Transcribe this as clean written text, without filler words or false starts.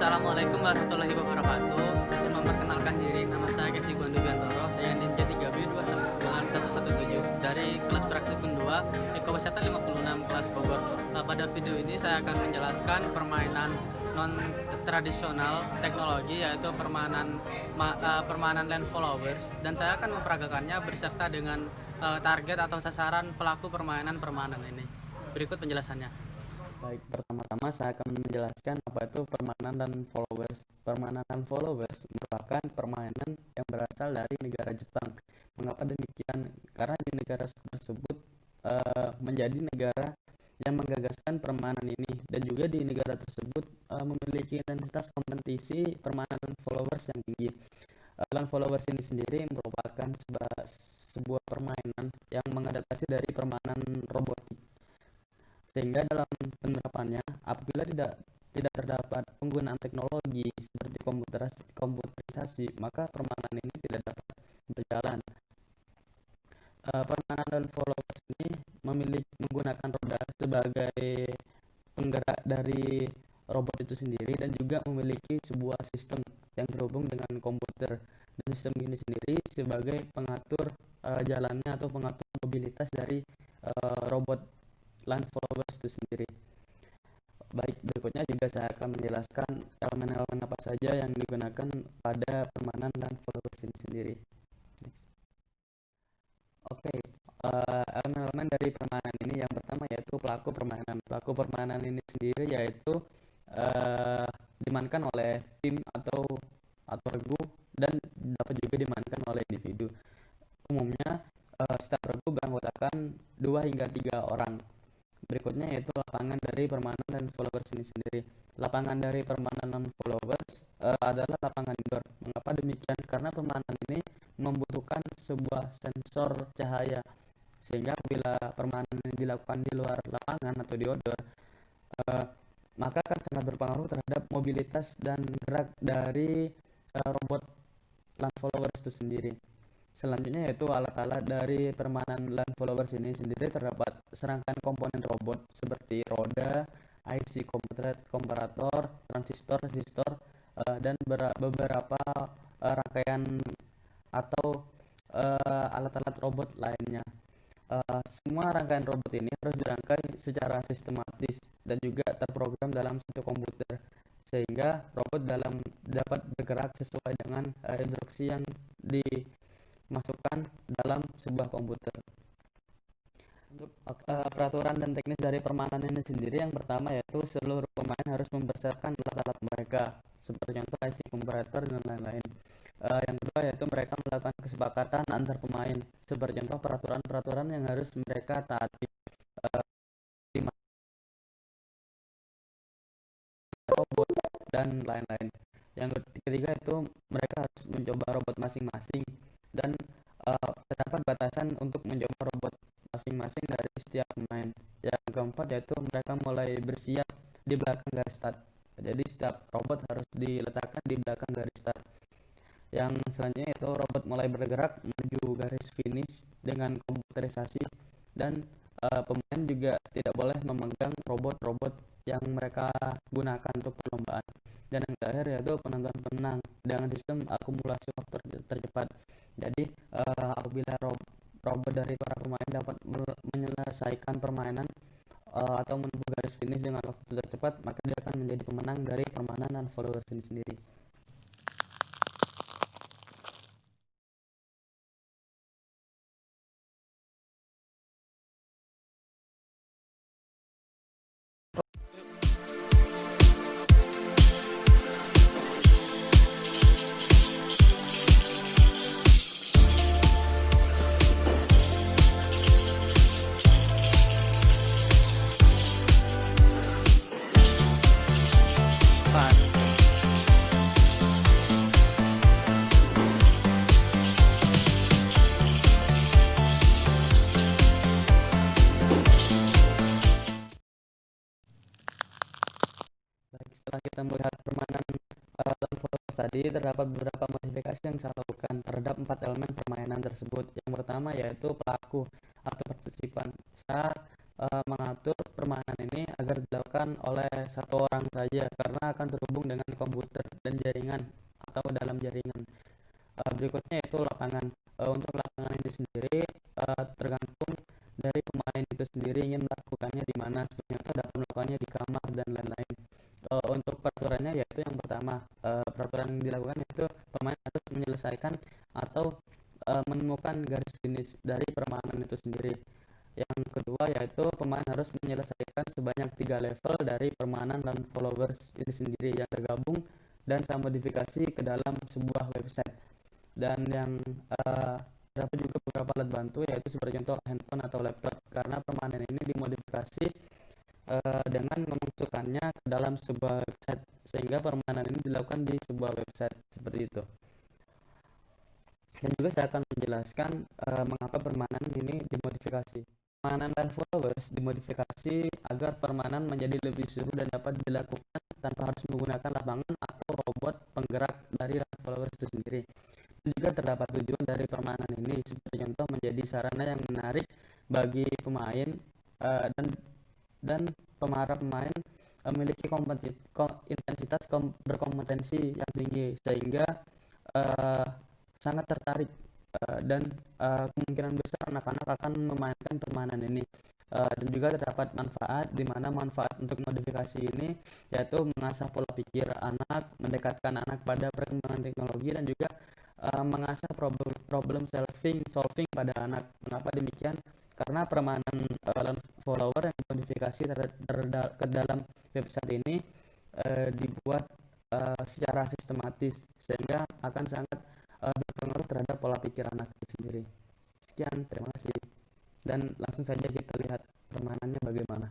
Assalamualaikum warahmatullahi wabarakatuh. Saya memperkenalkan diri, nama saya Kesi Gwandu Gantoro dengan NIM J3B21117 dari kelas praktikum 2 Ekowisata 56 kelas Bogor. Pada video ini saya akan menjelaskan permainan non tradisional teknologi, yaitu permainan land followers, dan saya akan memperagakannya berserta dengan target atau sasaran pelaku permainan ini. Berikut penjelasannya. Baik, pertama-tama saya akan menjelaskan apa itu permainan dan followers. Permainan dan followers merupakan permainan yang berasal dari negara Jepang. Mengapa demikian? Karena di negara tersebut menjadi negara yang menggagaskan permainan ini, dan juga di negara tersebut memiliki intensitas kompetisi permainan followers yang tinggi. Land followers ini sendiri merupakan sebuah permainan yang mengadaptasi dari permainan robotik, sehingga dalam penerapannya apabila tidak terdapat penggunaan teknologi seperti komputerisasi, maka permainan ini tidak dapat berjalan. Permainan dan followers ini menggunakan roda sebagai penggerak dari robot itu sendiri, dan juga memiliki sebuah sistem yang terhubung dengan komputer, dan sistem ini sendiri sebagai pengatur jalannya atau pengatur mobilitas dari robot land followers itu sendiri. Baik, berikutnya juga saya akan menjelaskan elemen-elemen apa saja yang digunakan pada permainan land followers ini sendiri. Next. Oke, elemen-elemen dari permainan ini yang pertama yaitu pelaku permainan. Pelaku permainan ini sendiri yaitu dimainkan oleh tim atau regu, dan dapat juga dimainkan oleh individu. Umumnya setiap regu beranggotakan 2 hingga 3 orang. Berikutnya yaitu lapangan dari permainan dan followers ini sendiri. Lapangan dari permainan dan followers adalah lapangan indoor. Mengapa demikian? Karena permainan ini membutuhkan sebuah sensor cahaya, sehingga bila permainan ini dilakukan di luar lapangan atau di outdoor, maka akan sangat berpengaruh terhadap mobilitas dan gerak dari robot land followers itu sendiri. Selanjutnya yaitu alat-alat dari permainan land followers ini sendiri. Terdapat serangkaian komponen robot seperti roda, IC komparator, transistor, resistor, dan beberapa rangkaian atau alat-alat robot lainnya. Semua rangkaian robot ini harus dirangkai secara sistematis dan juga terprogram dalam satu komputer, sehingga robot dapat bergerak sesuai dengan instruksi yang dimasukkan dalam sebuah komputer. Untuk peraturan dan teknis dari permainan ini sendiri, yang pertama yaitu seluruh pemain harus mempersiapkan alat-alat mereka, seperti contoh IC komparator dan lain-lain. Yang kedua yaitu mereka melakukan kesepakatan antar pemain, seperti contoh peraturan-peraturan yang harus mereka taati, robot dan lain-lain. Yang ketiga itu mereka harus mencoba robot masing-masing, dan terdapat batasan untuk mencoba robot masing-masing dari setiap pemain. Yang keempat yaitu mereka mulai bersiap di belakang garis start. Jadi setiap robot harus diletakkan di belakang garis start. Yang selanjutnya itu robot mulai bergerak menuju garis finish dengan komputerisasi, dan pemain juga tidak boleh memegang robot-robot yang mereka gunakan untuk perlombaan. Dan yang terakhir yaitu penentuan pemenang dengan sistem akumulasi waktu tercepat. Jadi apabila robot dari para pemain dapat menyelesaikan permainan atau menempuh garis finish dengan waktu tercepat, maka dia akan menjadi pemenang dari permainan dan followers ini sendiri. Setelah kita melihat permainan land followers tadi, terdapat beberapa modifikasi yang saya lakukan terhadap 4 elemen permainan tersebut. Yang pertama yaitu pelaku atau partisipan. Saya mengatur permainan ini agar dilakukan oleh satu orang saja karena akan terhubung dengan komputer dan jaringan atau dalam jaringan. Berikutnya itu lapangan. Untuk lapangan ini sendiri tergantung dari pemain itu sendiri ingin melakukannya di mana. Sebenarnya dapat melakukannya di kamar dan lain-lain. Untuk peraturannya yaitu yang pertama, peraturan yang dilakukan yaitu pemain harus menyelesaikan atau menemukan garis finish dari permainan itu sendiri. Yang kedua yaitu pemain harus menyelesaikan sebanyak 3 level dari permainan dan followers ini sendiri yang tergabung dan saya modifikasi ke dalam sebuah website. Dan yang dapat juga beberapa alat bantu yaitu seperti contoh handphone atau laptop karena permainan ini dimodifikasi dengan memasukkannya ke dalam sebuah website sehingga permainan ini dilakukan di sebuah website seperti itu. Dan juga saya akan menjelaskan mengapa permainan ini dimodifikasi. Permainan Live Followers dimodifikasi agar permainan menjadi lebih seru dan dapat dilakukan tanpa harus menggunakan lapangan atau robot penggerak dari Live Followers itu sendiri. Dan juga terdapat tujuan dari permainan ini seperti contoh menjadi sarana yang menarik bagi pemain dan para pemain memiliki intensitas berkompetensi yang tinggi sehingga sangat tertarik dan kemungkinan besar anak-anak akan memainkan permainan ini. Dan juga terdapat manfaat di mana manfaat untuk modifikasi ini yaitu mengasah pola pikir anak, mendekatkan anak pada perkembangan teknologi dan juga mengasah problem solving pada anak. Mengapa demikian? Karena permainan follower yang dimodifikasi ke dalam website ini dibuat secara sistematis sehingga akan sangat berpengaruh terhadap pola pikir anak itu sendiri. Sekian, terima kasih. Dan langsung saja kita lihat permainannya bagaimana.